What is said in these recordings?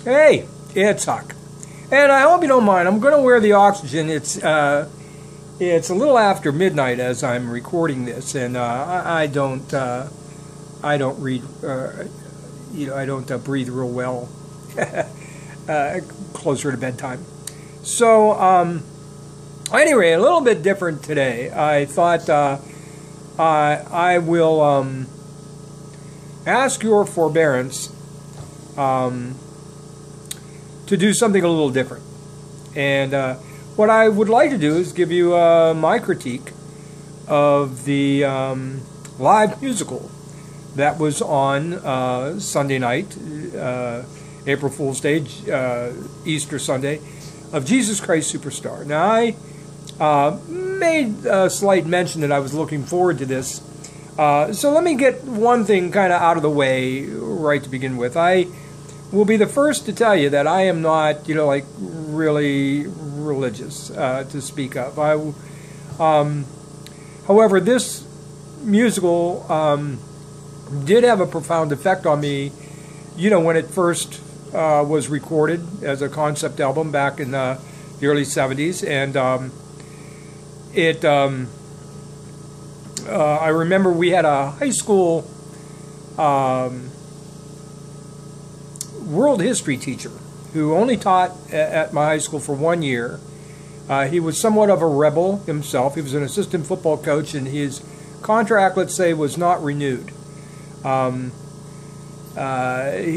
Hey, it's Huck. And I hope you don't mind. I'm going to wear the oxygen. It's a little after midnight as I'm recording this, and I don't read, I don't breathe real well closer to bedtime. So anyway, a little bit different today. I thought I will ask your forbearance to do something a little different. And what I would like to do is give you my critique of the live musical that was on Sunday night, April Fool's Day, Easter Sunday, of Jesus Christ Superstar. Now, I made a slight mention that I was looking forward to this. So let me get one thing kind of out of the way right to begin with. I will be the first to tell you that I am not, like really religious to speak of. However, this musical did have a profound effect on me, when it first was recorded as a concept album back in the early 70s. And I remember we had a high school world history teacher who only taught at my high school for 1 year. He was somewhat of a rebel himself. He was an assistant football coach, and his contract, let's say, was not renewed. He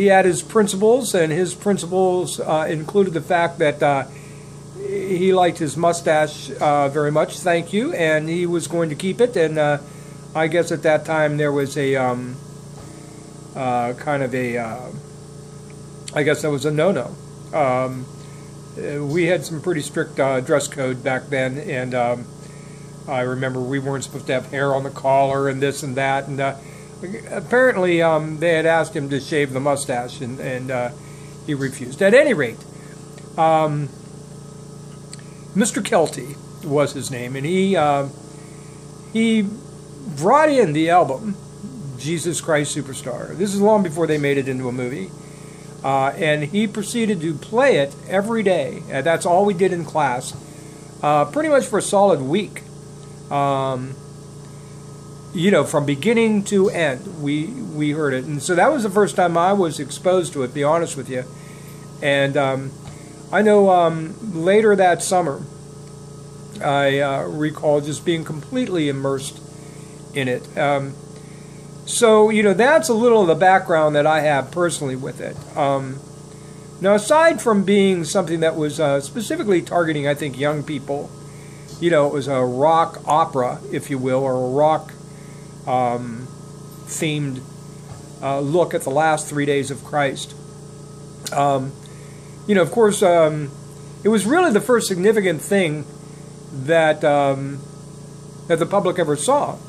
had his principles, and his principles included the fact that he liked his mustache very much, thank you, and he was going to keep it. And I guess at that time there was a I guess that was a no-no. We had some pretty strict dress code back then, and I remember we weren't supposed to have hair on the collar and this and that. And apparently they had asked him to shave the mustache, and he refused. At any rate, Mr. Kelty was his name, and he brought in the album Jesus Christ Superstar. This is long before they made it into a movie. And he proceeded to play it every day. That's all we did in class, pretty much for a solid week. From beginning to end, we heard it. And so that was the first time I was exposed to it, to be honest with you. And I know later that summer, I recall just being completely immersed in it. So, that's a little of the background that I have personally with it. Now, aside from being something that was specifically targeting, I think, young people, it was a rock opera, if you will, or a rock themed look at the last 3 days of Christ. Of course, it was really the first significant thing that that the public ever saw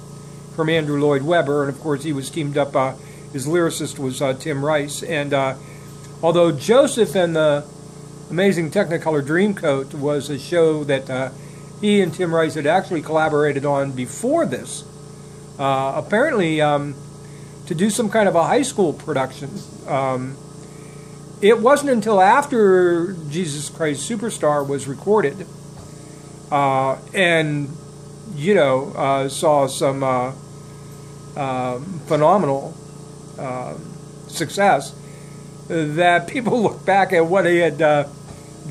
from Andrew Lloyd Webber, and of course he was teamed up, his lyricist was Tim Rice, and although Joseph and the Amazing Technicolor Dreamcoat was a show that he and Tim Rice had actually collaborated on before this, apparently to do some kind of a high school production. It wasn't until after Jesus Christ Superstar was recorded and saw some phenomenal success that people look back at what he had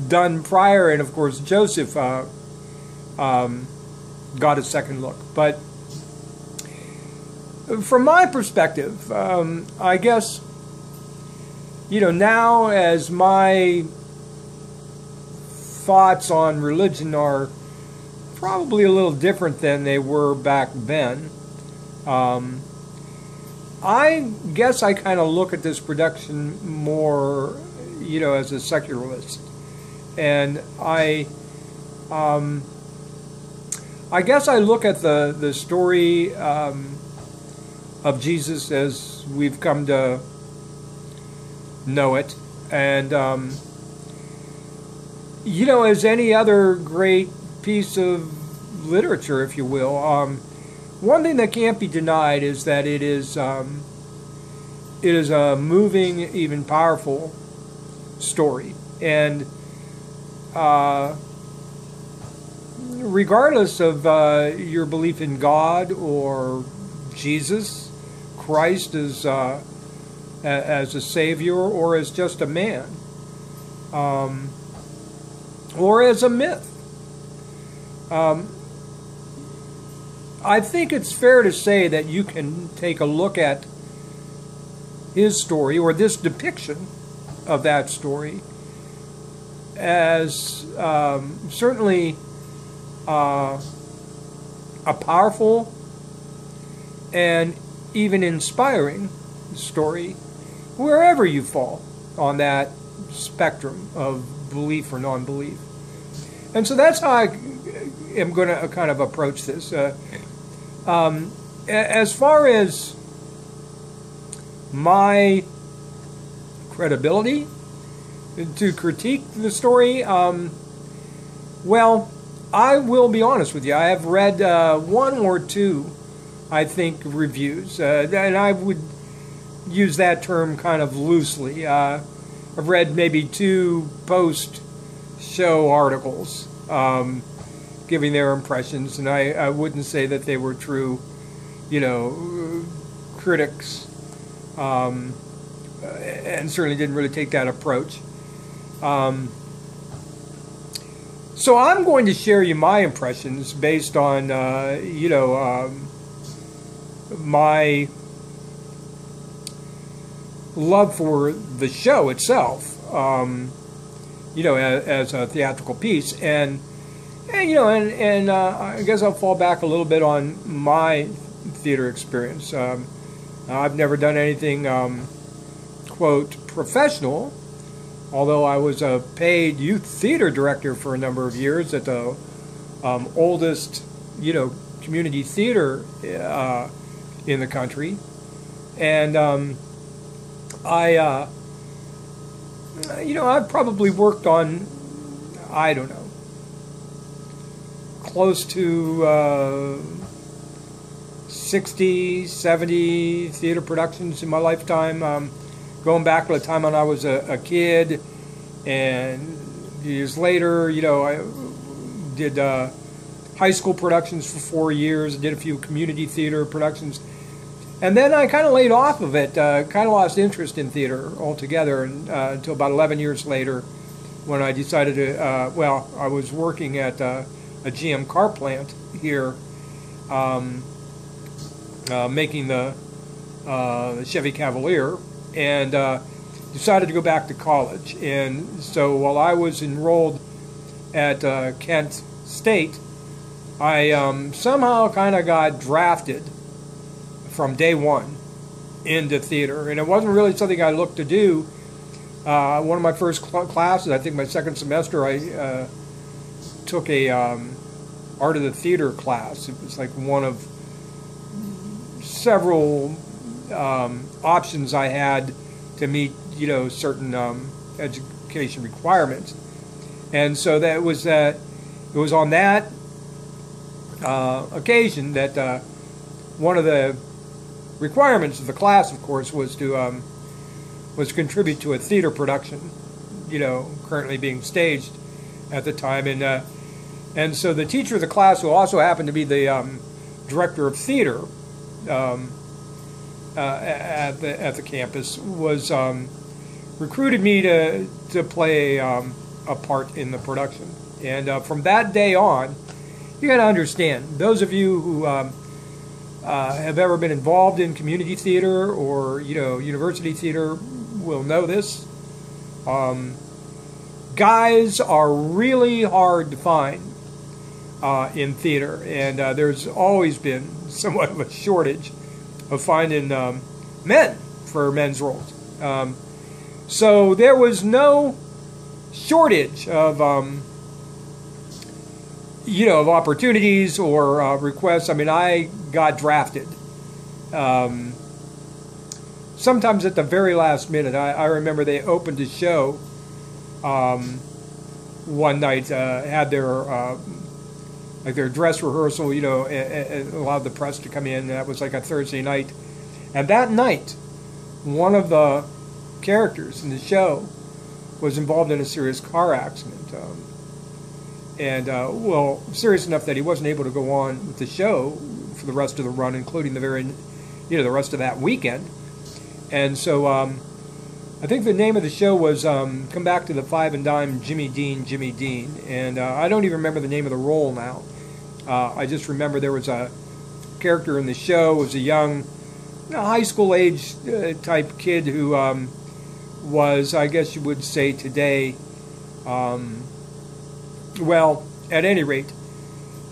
done prior, and of course Joseph got a second look. But from my perspective, I guess now as my thoughts on religion are probably a little different than they were back then. I guess I kind of look at this production more, as a secularist, and I guess I look at the story of Jesus as we've come to know it, and as any other great piece of literature, if you will. One thing that can't be denied is that it is a moving, even powerful story. And regardless of your belief in God or Jesus Christ as a savior, or as just a man, or as a myth, I think it's fair to say that you can take a look at his story, or this depiction of that story, as certainly a powerful and even inspiring story, wherever you fall on that spectrum of belief or non-belief. And so that's how I am going to kind of approach this. As far as my credibility to critique the story, well, I will be honest with you. I have read one or two, I think, reviews, and I would use that term kind of loosely. I've read maybe 2 post-show articles giving their impressions, and I wouldn't say that they were true, critics, and certainly didn't really take that approach. So I'm going to share you my impressions based on, my love for the show itself, as a theatrical piece, and I guess I'll fall back a little bit on my theater experience. I've never done anything, quote, professional, although I was a paid youth theater director for a number of years at the oldest, community theater in the country, and I've probably worked on, I don't know, close to 60, 70 theater productions in my lifetime, going back to the time when I was a kid, and years later, I did high school productions for 4 years, did a few community theater productions, and then I kind of laid off of it, kind of lost interest in theater altogether, until about 11 years later, when I decided to, I was working at a GM car plant here, making the Chevy Cavalier, and decided to go back to college. And so while I was enrolled at Kent State, I somehow kind of got drafted from day one into theater, and it wasn't really something I looked to do. One of my first classes, I think my second semester, I took a art of the theater class. It was like one of several options I had to meet, certain education requirements, and so that was it was on that occasion that one of the requirements of the class, of course, was to contribute to a theater production, currently being staged at the time, and so the teacher of the class, who also happened to be the director of theater at the campus, was recruited me to play a part in the production, and from that day on, you got to understand, those of you who have ever been involved in community theater or university theater will know this. Guys are really hard to find in theater, and there's always been somewhat of a shortage of finding men for men's roles. So there was no shortage of of opportunities or requests. I mean, I got drafted. Sometimes at the very last minute. I remember they opened a show one night, had their their dress rehearsal, and allowed the press to come in. That was like a Thursday night. And that night, one of the characters in the show was involved in a serious car accident. Well, serious enough that he wasn't able to go on with the show for the rest of the run, including the rest of that weekend. And so I think the name of the show was Come Back to the Five and Dime, Jimmy Dean, Jimmy Dean. And I don't even remember the name of the role now. I just remember there was a character in the show. It was a young, high school age type kid who was, I guess you would say today, well, at any rate,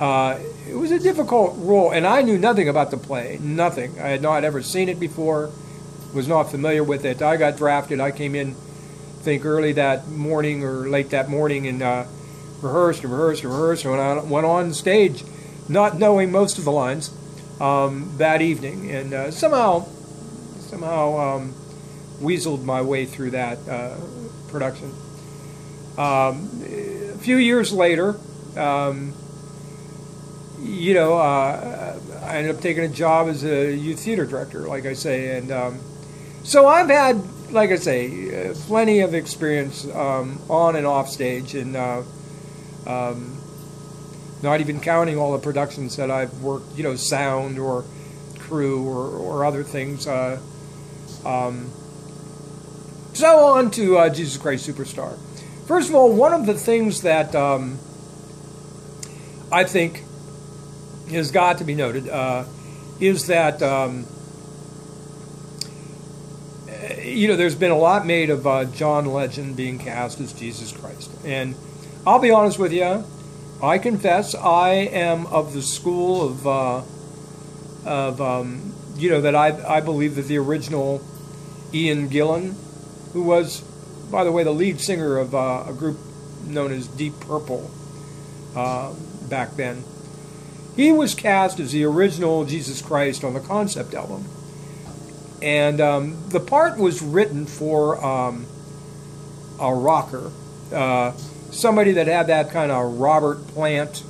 it was a difficult role, and I knew nothing about the play, nothing. I had not ever seen it before, was not familiar with it. I got drafted. I came in, I think, early that morning or late that morning and rehearsed, and went on stage not knowing most of the lines that evening, and somehow weaseled my way through that production. A few years later, I ended up taking a job as a youth theater director, like I say, and so I've had, like I say, plenty of experience on and off stage, and not even counting all the productions that I've worked, sound or crew or other things. So on to Jesus Christ Superstar. First of all, one of the things that I think has got to be noted is that there's been a lot made of John Legend being cast as Jesus Christ, and I'll be honest with you, I confess I am of the school that I believe that the original Ian Gillan, who was, by the way, the lead singer of a group known as Deep Purple back then, he was cast as the original Jesus Christ on the concept album. And the part was written for a rocker, somebody that had that kind of Robert Plant,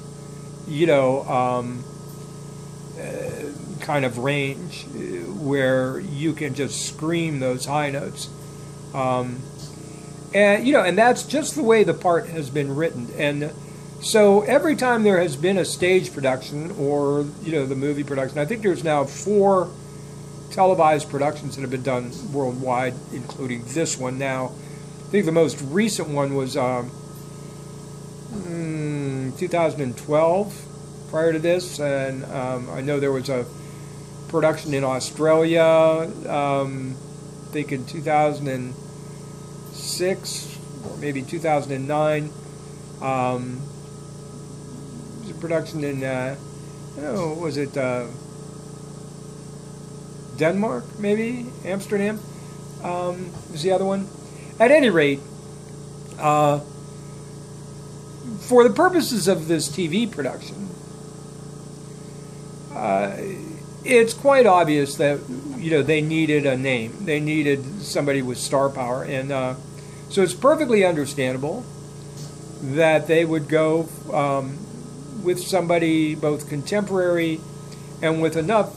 kind of range where you can just scream those high notes. And that's just the way the part has been written. And so every time there has been a stage production or, the movie production, I think there's now 4 televised productions that have been done worldwide, including this one now. I think the most recent one was 2012, prior to this, and I know there was a production in Australia, I think in 2006 or maybe 2009. There's a production in, was it Denmark, maybe? Amsterdam is the other one. At any rate, for the purposes of this TV production, it's quite obvious that they needed a name. They needed somebody with star power, and so it's perfectly understandable that they would go with somebody both contemporary and with enough,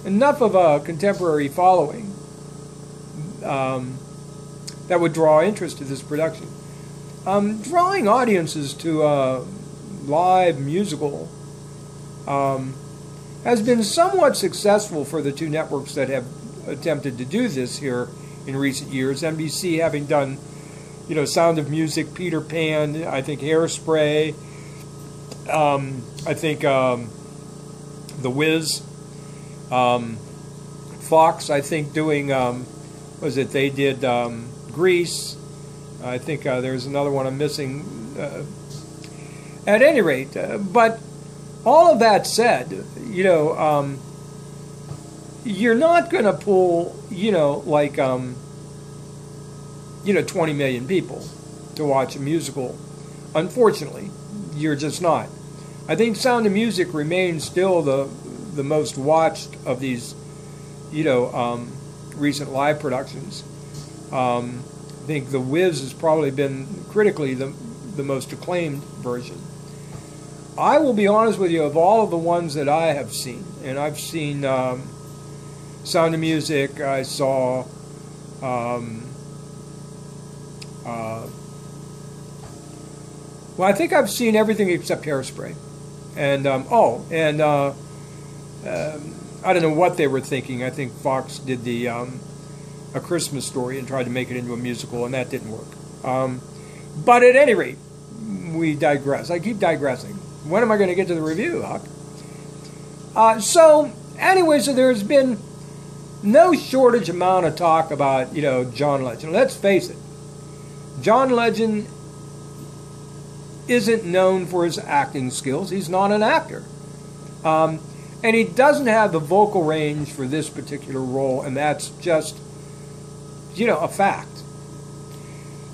enough of a contemporary following that would draw interest to this production. Drawing audiences to a live musical has been somewhat successful for the 2 networks that have attempted to do this here in recent years. NBC having done, Sound of Music, Peter Pan, I think Hairspray, I think The Wiz, Fox, I think doing, they did Grease. I think there's another one I'm missing. At any rate, but all of that said, you're not going to pull, 20 million people to watch a musical. Unfortunately, you're just not. I think Sound of Music remains still the most watched of these, recent live productions. I think The Wiz has probably been critically the most acclaimed version. I will be honest with you, of all of the ones that I have seen, and I've seen Sound of Music. I saw well, I think I've seen everything except Hairspray. And I don't know what they were thinking. I think Fox did the A Christmas Story and tried to make it into a musical, and that didn't work. But at any rate, we digress. I keep digressing. When am I going to get to the review, Huck? So there's been no shortage amount of talk about, John Legend. Let's face it, John Legend isn't known for his acting skills. He's not an actor. And he doesn't have the vocal range for this particular role, and that's just, a fact.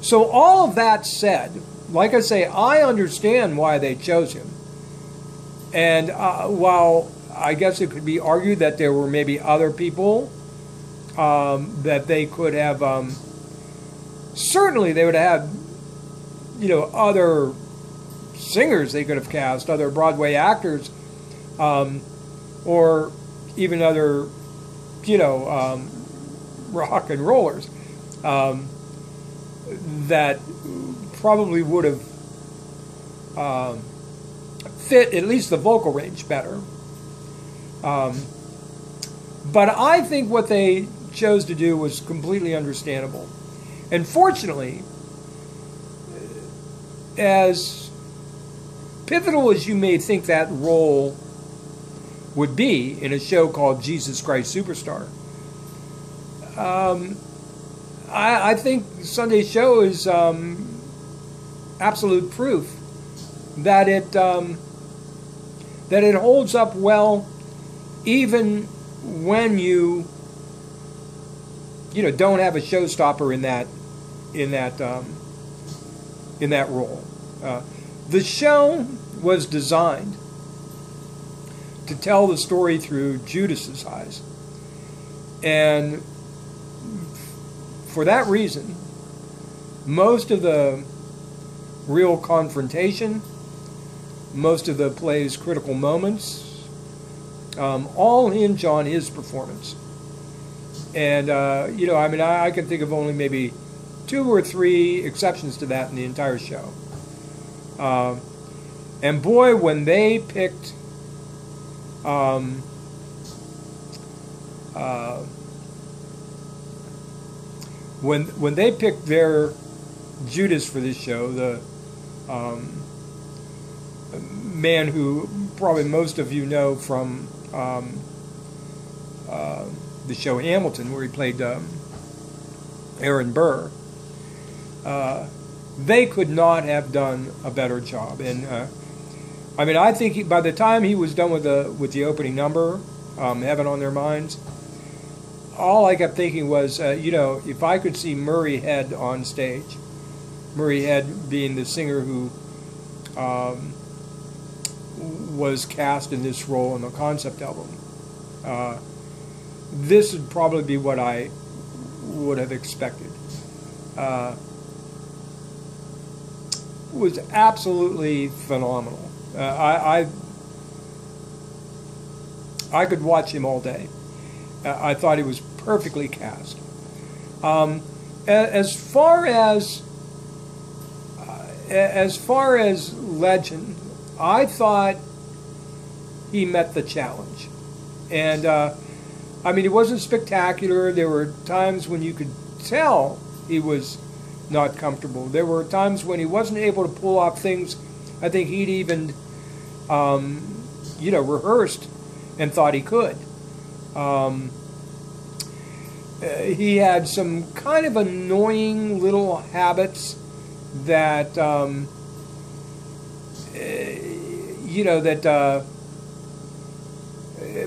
So all of that said, like I say, I understand why they chose him. And while I guess it could be argued that there were maybe other people that they could have, certainly they would have had, other singers they could have cast, other Broadway actors, or even other, rock and rollers that probably would have fit at least the vocal range better. But I think what they chose to do was completely understandable. And fortunately, as pivotal as you may think that role would be in a show called Jesus Christ Superstar, I think Sunday's show is absolute proof that it holds up well, even when you don't have a showstopper in that role. The show was designed to tell the story through Judas's eyes, and for that reason, most of the real confrontation, most of the play's critical moments, all hinge on his performance. And I can think of only maybe 2 or 3 exceptions to that in the entire show. And boy, when they picked when they picked their Judas for this show, the man who probably most of you know from the show Hamilton, where he played Aaron Burr, they could not have done a better job. And I think by the time he was done with the opening number, Heaven on Their Minds, all I kept thinking was, if I could see Murray Head on stage, Murray Head being the singer who was cast in this role in the concept album, this would probably be what I would have expected. Was absolutely phenomenal. I could watch him all day. I thought he was perfectly cast. As far as Legend, I thought he met the challenge, and it wasn't spectacular. There were times when you could tell he was not comfortable. There were times when he wasn't able to pull off things I think he'd even rehearsed and thought he could. He had some kind of annoying little habits that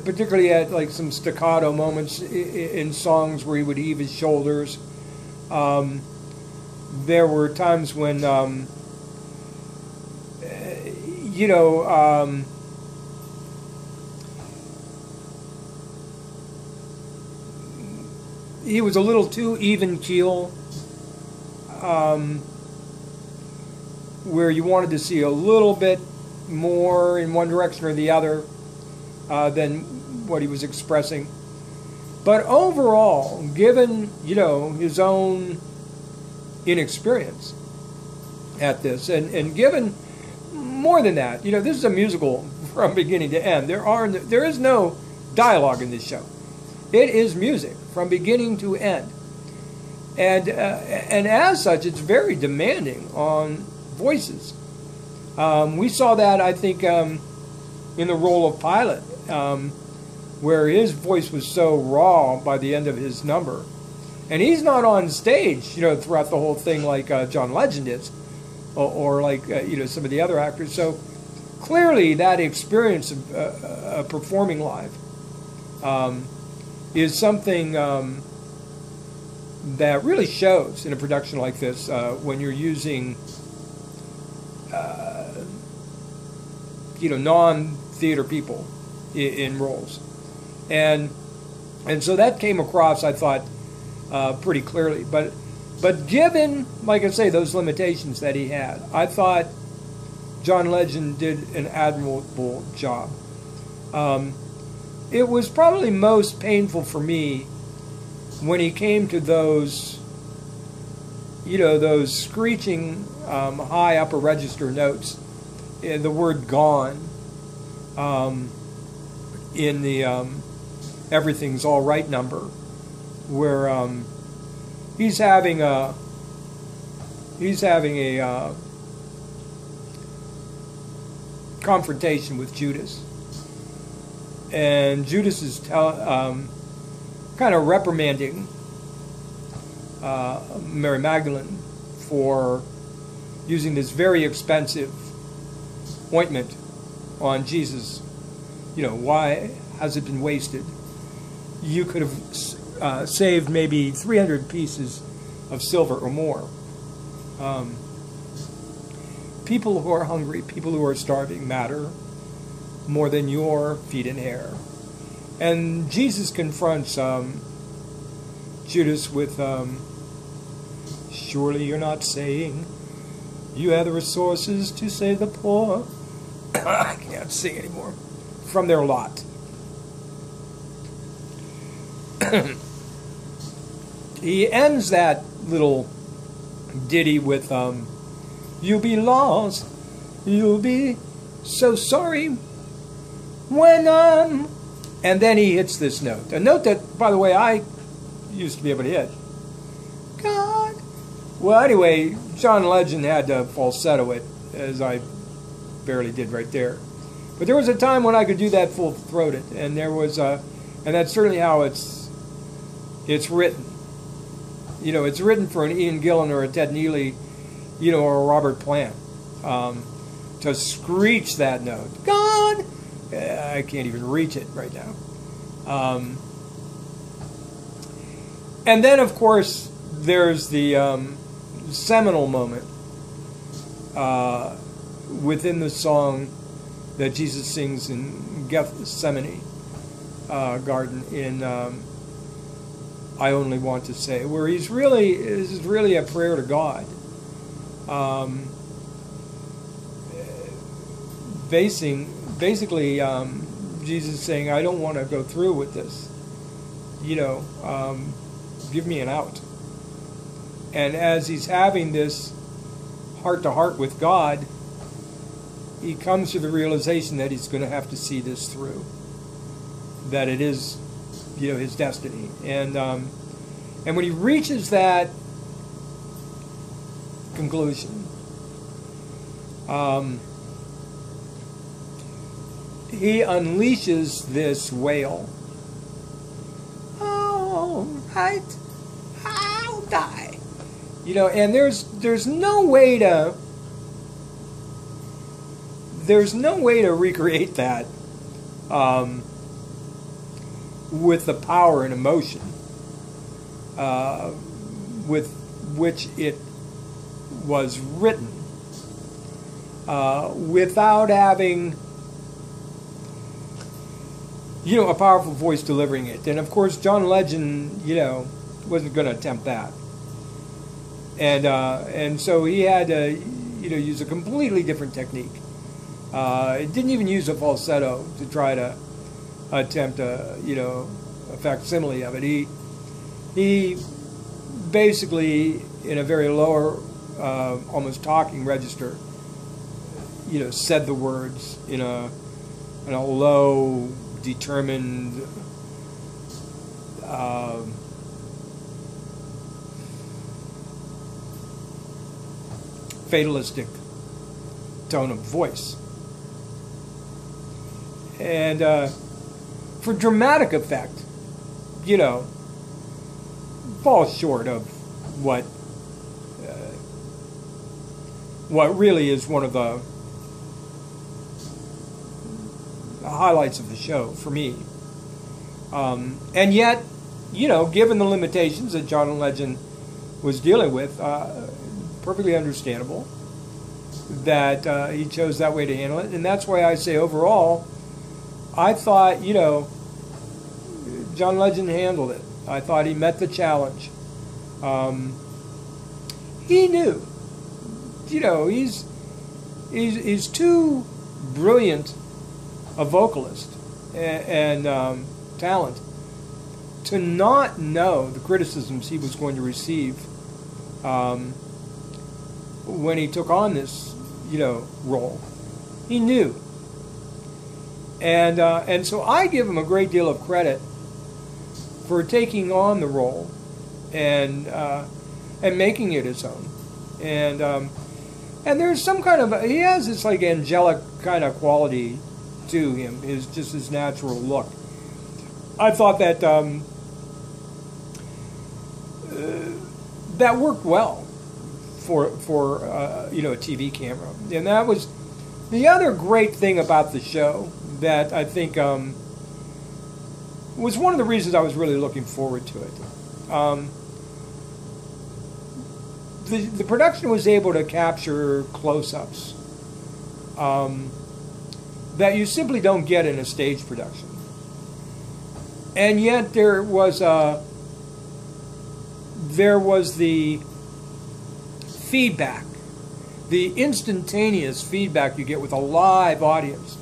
particularly at like some staccato moments in songs where he would heave his shoulders. There were times when he was a little too even keel, where you wanted to see a little bit more in one direction or the other than what he was expressing. But overall, given, his own inexperience at this, and given more than that, this is a musical from beginning to end. There is no dialogue in this show. It is music from beginning to end. And as such, it's very demanding on voices. We saw that, I think, in the role of Pilate, where his voice was so raw by the end of his number. And he's not on stage, throughout the whole thing like John Legend is, or like, some of the other actors. So clearly that experience of performing live is something that really shows in a production like this when you're using non-theater people in roles, and so that came across, I thought, pretty clearly. But given, like I say, those limitations that he had, I thought John Legend did an admirable job. It was probably most painful for me when he came to those, those screeching high upper register notes, the word "gone" in the "Everything's All Right" number, where he's having a confrontation with Judas, and Judas is kind of reprimanding Mary Magdalene for using this very expensive ointment on Jesus. Why has it been wasted? You could have saved maybe 300 pieces of silver or more. People who are hungry, people who are starving matter more than your feet and hair. And Jesus confronts Judas with, surely you're not saying you have the resources to save the poor. I can't sing anymore. From their lot. He ends that little ditty with, you'll be lost, you'll be so sorry when I'm... And then he hits this note. A note that, by the way, I used to be able to hit. God. Well, anyway, John Legend had to falsetto it, as I barely did right there. But there was a time when I could do that full-throated, and there was and that's certainly how it's written. It's written for an Ian Gillan or a Ted Neely, or a Robert Plant, to screech that note. God, I can't even reach it right now. And then, of course, there's the seminal moment within the song that Jesus sings in Gethsemane garden in I Only Want to Say, where this is really a prayer to God. Basically, Jesus saying, I don't want to go through with this. Give me an out. And as he's having this heart-to-heart with God, he comes to the realization that he's going to have to see this through. That it is, his destiny. And when he reaches that conclusion, he unleashes this wail. Oh, I'll die. And there's no way to recreate that with the power and emotion with which it was written, without having a powerful voice delivering it. And of course John Legend wasn't going to attempt that, and so he had to use a completely different technique. It didn't even use a falsetto to try to attempt a a facsimile of it. He basically, in a very lower, almost talking register, said the words in a low, determined, fatalistic tone of voice. And for dramatic effect, falls short of what really is one of the highlights of the show for me. And yet, given the limitations that John Legend was dealing with, perfectly understandable that he chose that way to handle it. And that's why I say overall, I thought, John Legend handled it. I thought he met the challenge. He knew, he's too brilliant a vocalist and talent to not know the criticisms he was going to receive when he took on this, role. He knew. And so I give him a great deal of credit for taking on the role and making it his own. And there's some kind of, he has this like angelic kind of quality to him, just his natural look. I thought that that worked well for a TV camera. And that was the other great thing about the show that I think was one of the reasons I was really looking forward to it. The production was able to capture close-ups that you simply don't get in a stage production. And yet there was the feedback, the instantaneous feedback you get with a live audience,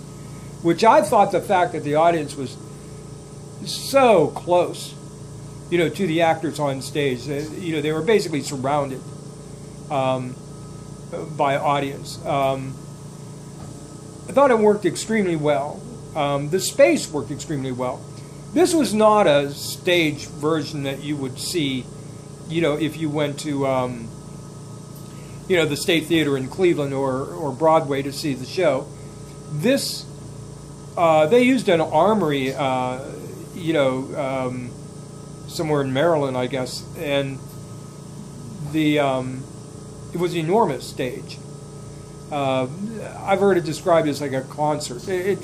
which I thought the fact that the audience was so close, to the actors on stage, they were basically surrounded by audience. I thought it worked extremely well. The space worked extremely well. This was not a stage version that you would see, if you went to, the State Theater in Cleveland or Broadway to see the show. This, they used an armory, somewhere in Maryland, I guess, and it was an enormous stage. I've heard it described as like a concert. It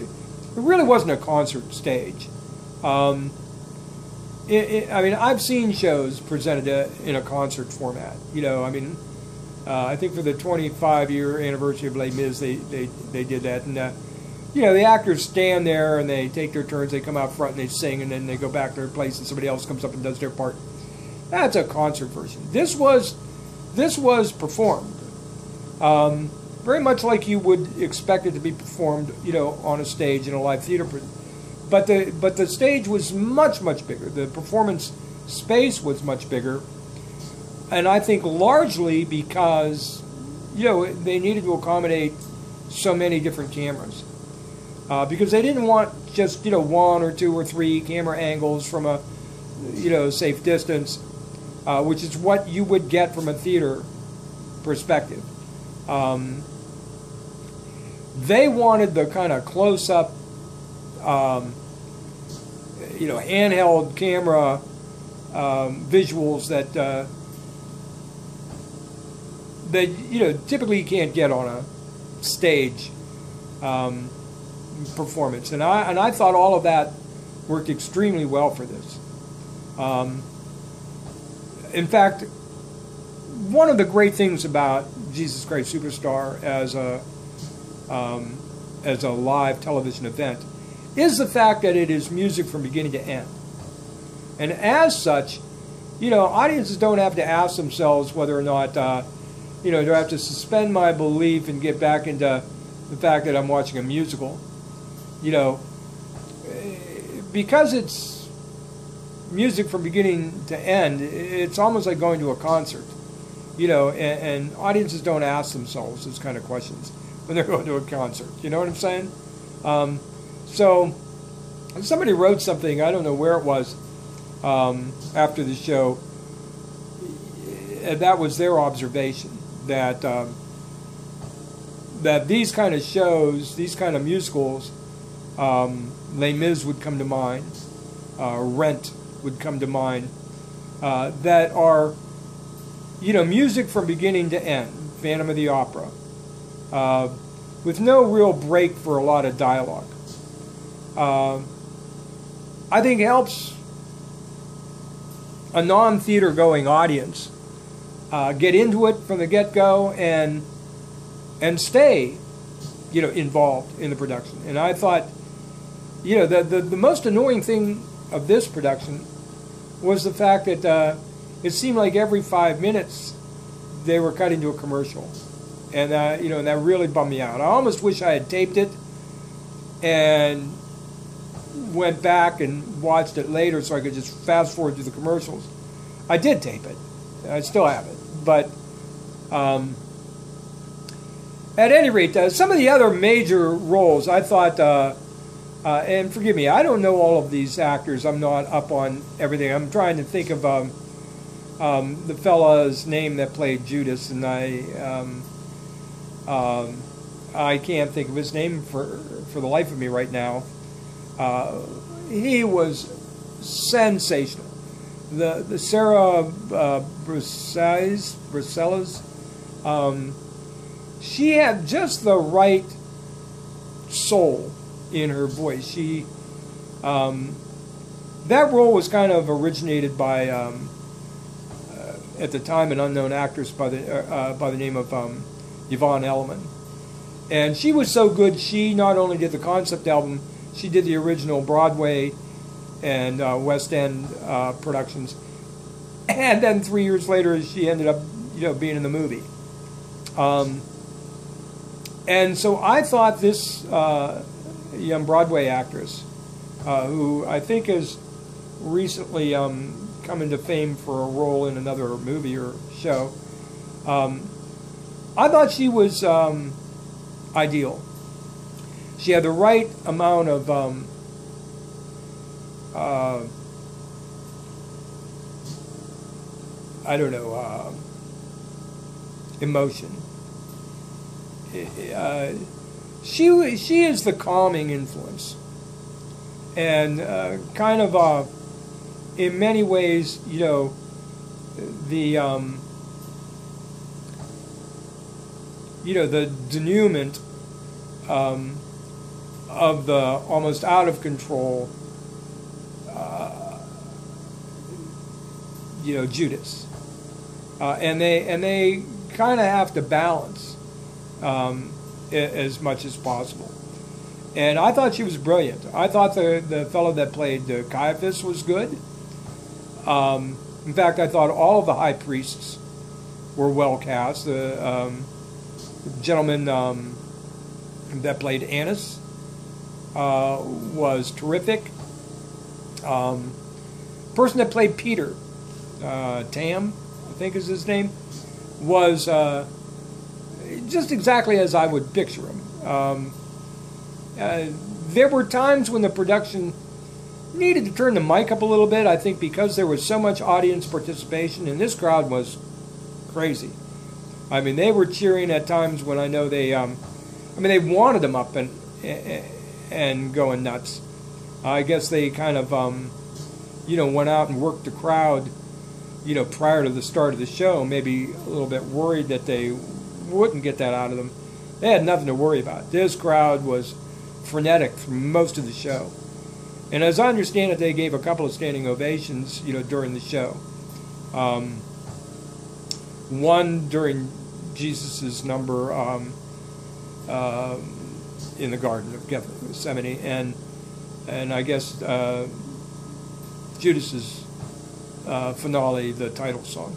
really wasn't a concert stage. I mean, I've seen shows presented in a concert format. I think for the 25-year anniversary of Les Mis, they did that, and the actors stand there and they take their turns. They come out front and they sing, and then they go back to their place, and somebody else comes up and does their part. That's a concert version. This was performed. Very much like you would expect it to be performed, on a stage in a live theater. But the stage was much, much bigger. The performance space was much bigger. And I think largely because, they needed to accommodate so many different cameras. Because they didn't want just, one or two or three camera angles from a, safe distance, which is what you would get from a theater perspective. They wanted the kind of close-up, handheld camera visuals that typically you can't get on a stage performance. And I thought all of that worked extremely well for this. In fact, one of the great things about Jesus Christ Superstar as a live television event is the fact that it is music from beginning to end. And as such, audiences don't have to ask themselves whether or not, do I have to suspend my belief and get back into the fact that I'm watching a musical? Because it's music from beginning to end. It's almost like going to a concert, you know, and audiences don't ask themselves those kind of questions when they're going to a concert. You know what I'm saying? So somebody wrote something, I don't know where it was, after the show, and that was their observation, that that these kind of shows, these kind of musicals, Les Mis would come to mind, Rent would come to mind, that are, you know, music from beginning to end, Phantom of the Opera, with no real break for a lot of dialogue. I think helps a non-theater going audience get into it from the get-go and stay, you know, involved in the production. And I thought, you know, the most annoying thing of this production was the fact that it seemed like every 5 minutes they were cut into a commercial, and you know, and that really bummed me out. I almost wish I had taped it and went back and watched it later so I could just fast forward through the commercials. I did tape it. I still have it, but at any rate, some of the other major roles, I thought, and forgive me, I don't know all of these actors. I'm not up on everything. I'm trying to think of the fella's name that played Judas, and I can't think of his name for the life of me right now. He was sensational. The Sarah Brucelas, she had just the right soul in her voice. She that role was kind of originated by at the time an unknown actress by the name of Yvonne Elliman, and she was so good. She not only did the concept album, she did the original Broadway and West End productions, and then 3 years later she ended up, you know, being in the movie. And so I thought this young Broadway actress, who I think has recently come into fame for a role in another movie or show, I thought she was ideal. She had the right amount of I don't know, emotion. She is the calming influence, and kind of in many ways, you know, the denouement of the almost out of control, you know, Judas, and they kind of have to balance as much as possible. And I thought she was brilliant. I thought the fellow that played Caiaphas was good. In fact, I thought all of the high priests were well cast. The gentleman that played Annas was terrific. Person that played Peter, Tam, I think is his name, was just exactly as I would picture him. There were times when the production needed to turn the mic up a little bit, I think, because there was so much audience participation, and this crowd was crazy. I mean, they were cheering at times when I know they they wanted them up and going nuts. I guess they kind of, went out and worked the crowd, prior to the start of the show, maybe a little bit worried that they wouldn't get that out of them. They had nothing to worry about. This crowd was frenetic for most of the show. And as I understand it, they gave a couple of standing ovations, during the show. One during Jesus' number in the Garden of Gethsemane, and I guess Judas's finale, the title song.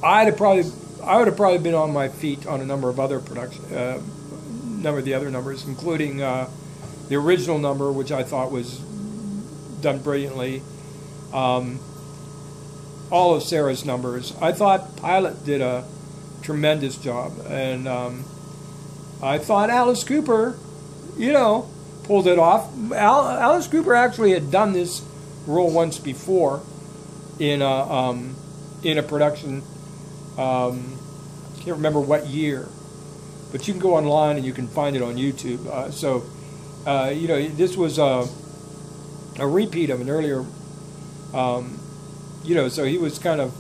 I would have probably been on my feet on a number of other number of the other numbers, including the original number, which I thought was done brilliantly. All of Sarah's numbers. I thought Pilot did a tremendous job, and I thought Alice Cooper, pulled it off. Alice Cooper actually had done this role once before in a production. I can't remember what year, but you can go online and you can find it on YouTube. This was a repeat of an earlier. So he was kind of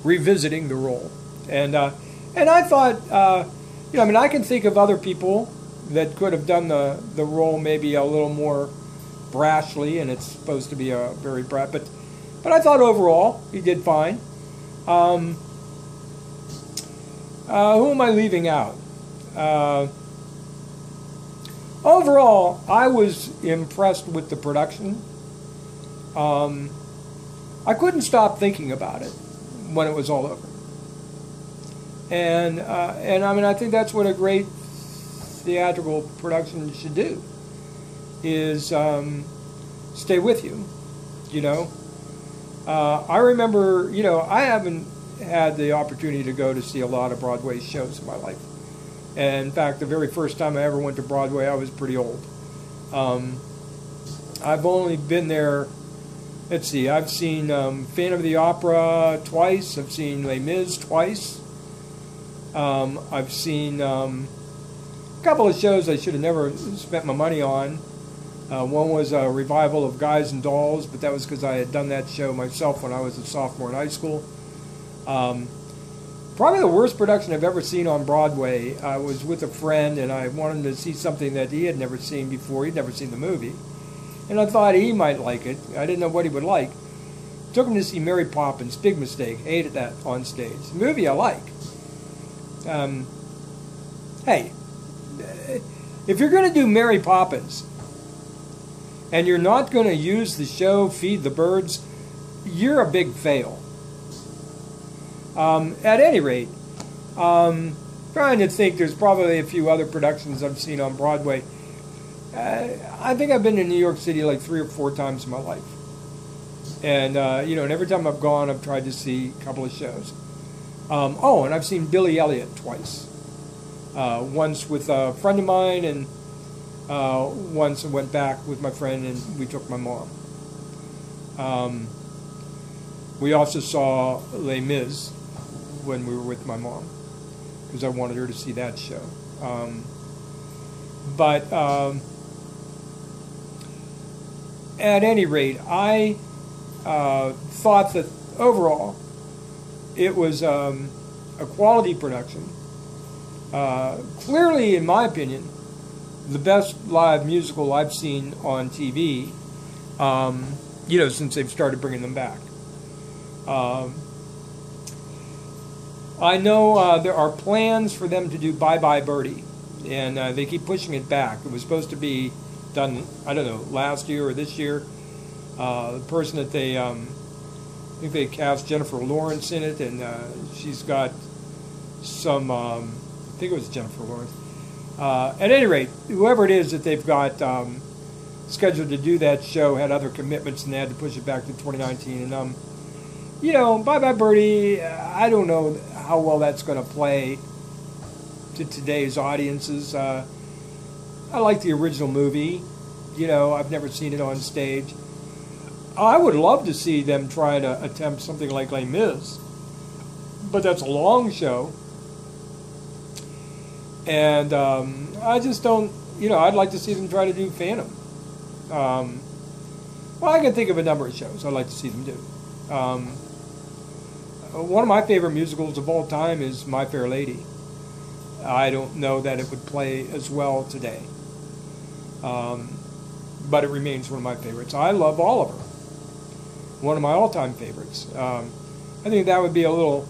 revisiting the role, and I thought, I can think of other people that could have done the role maybe a little more brashly, and it's supposed to be a very brash, but I thought overall he did fine. Who am I leaving out? Overall, I was impressed with the production. I couldn't stop thinking about it when it was all over. And I think that's what a great theatrical production should do, is stay with you, I remember, I haven't had the opportunity to go to see a lot of Broadway shows in my life. And in fact, the very first time I ever went to Broadway, I was pretty old. I've only been there, let's see, I've seen Phantom of the Opera twice. I've seen Les Mis twice. I've seen a couple of shows I should have never spent my money on. One was a revival of Guys and Dolls, but that was because I had done that show myself when I was a sophomore in high school. Probably the worst production I've ever seen on Broadway. I was with a friend, and I wanted to see something that he had never seen before. He'd never seen the movie. And I thought he might like it. I didn't know what he would like. Took him to see Mary Poppins. Big mistake. Hated that on stage. The movie I like. Hey, if you're going to do Mary Poppins, and you're not going to use the show Feed the Birds, you're a big fail. At any rate, trying to think, there's probably a few other productions I've seen on Broadway. I think I've been to New York City like 3 or 4 times in my life. And, and every time I've gone, I've tried to see a couple of shows. And I've seen Billy Elliot twice. Once with a friend of mine, and once I went back with my friend and we took my mom. We also saw Les Mis when we were with my mom, because I wanted her to see that show. At any rate, I thought that overall it was a quality production. Clearly, in my opinion, the best live musical I've seen on TV, since they've started bringing them back. I know there are plans for them to do Bye Bye Birdie, and they keep pushing it back. It was supposed to be done, I don't know, last year or this year. The person that they, I think they cast Jennifer Lawrence in it, and she's got some, I think it was Jennifer Lawrence. At any rate, whoever it is that they've got scheduled to do that show had other commitments, and they had to push it back to 2019. And Bye Bye Birdie, I don't know how well that's going to play to today's audiences. I like the original movie. I've never seen it on stage. I would love to see them try to attempt something like Les Mis, but that's a long show. And I just don't, I'd like to see them try to do Phantom. I can think of a number of shows I'd like to see them do. One of my favorite musicals of all time is My Fair Lady. I don't know that it would play as well today, but it remains one of my favorites. I love Oliver, one of my all-time favorites. I think that would be a little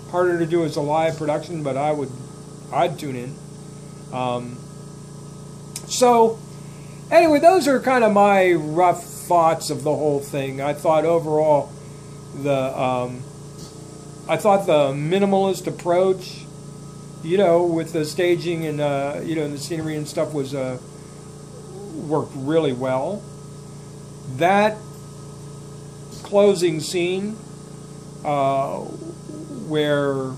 harder to do as a live production, but I'd tune in. So, anyway, those are kind of my rough thoughts of the whole thing. I thought overall the minimalist approach, with the staging and the scenery and stuff was worked really well. That closing scene where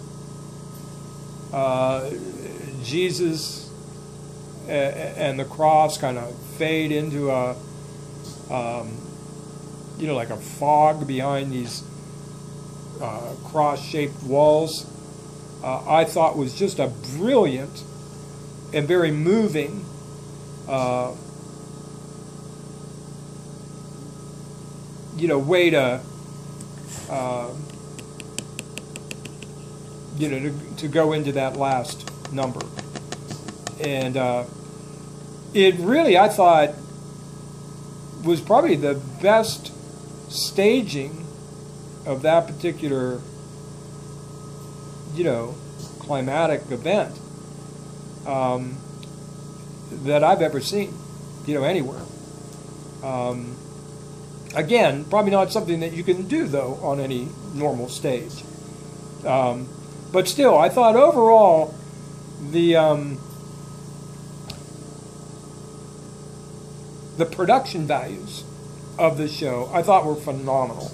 Jesus and the cross kind of fade into a, like a fog behind these cross-shaped walls, I thought was just a brilliant and very moving way to to go into that last number. And it really, I thought, was probably the best staging of that particular, climatic event that I've ever seen, anywhere. Again, probably not something that you can do, though, on any normal stage. But still, I thought overall the production values of the show I thought were phenomenal.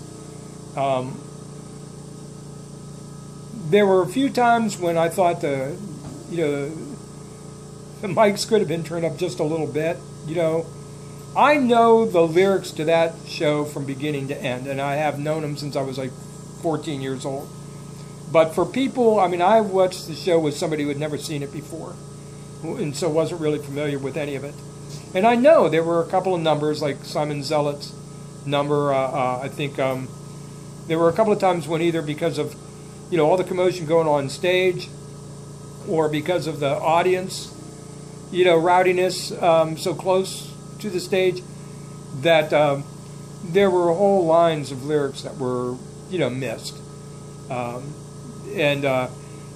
There were a few times when I thought the mics could have been turned up just a little bit. I know the lyrics to that show from beginning to end, and I have known them since I was like 14 years old. But for people, I watched the show with somebody who had never seen it before, and so wasn't really familiar with any of it. And I know there were a couple of numbers, like Simon Zealot's number. I think there were a couple of times when either because of all the commotion going on stage, or because of the audience, rowdiness so close to the stage, that there were whole lines of lyrics that were missed.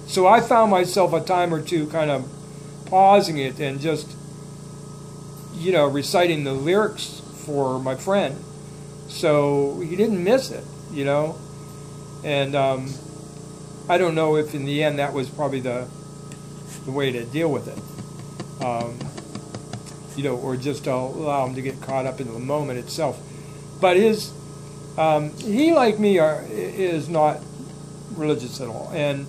So I found myself a time or two kind of pausing it and just reciting the lyrics for my friend, so he didn't miss it, and I don't know if in the end that was probably the way to deal with it, or just to allow him to get caught up in the moment itself. But he, like me, is not religious at all, and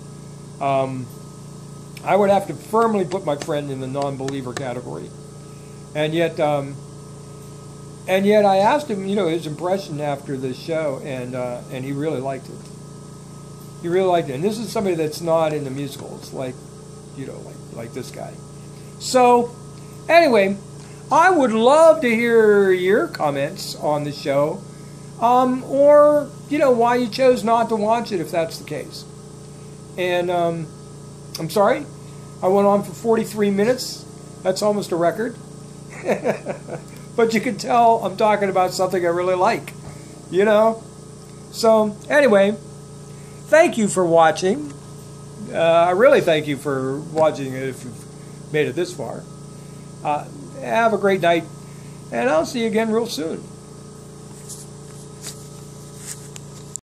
I would have to firmly put my friend in the non-believer category. And yet I asked him, his impression after the show, and he really liked it. He really liked it. And this is somebody that's not into musicals, like this guy. So, anyway, I would love to hear your comments on the show, or why you chose not to watch it if that's the case. And I'm sorry, I went on for 43 minutes. That's almost a record. But you can tell I'm talking about something I really like, So, anyway, thank you for watching. I really thank you for watching it if you've made it this far. Have a great night, and I'll see you again real soon.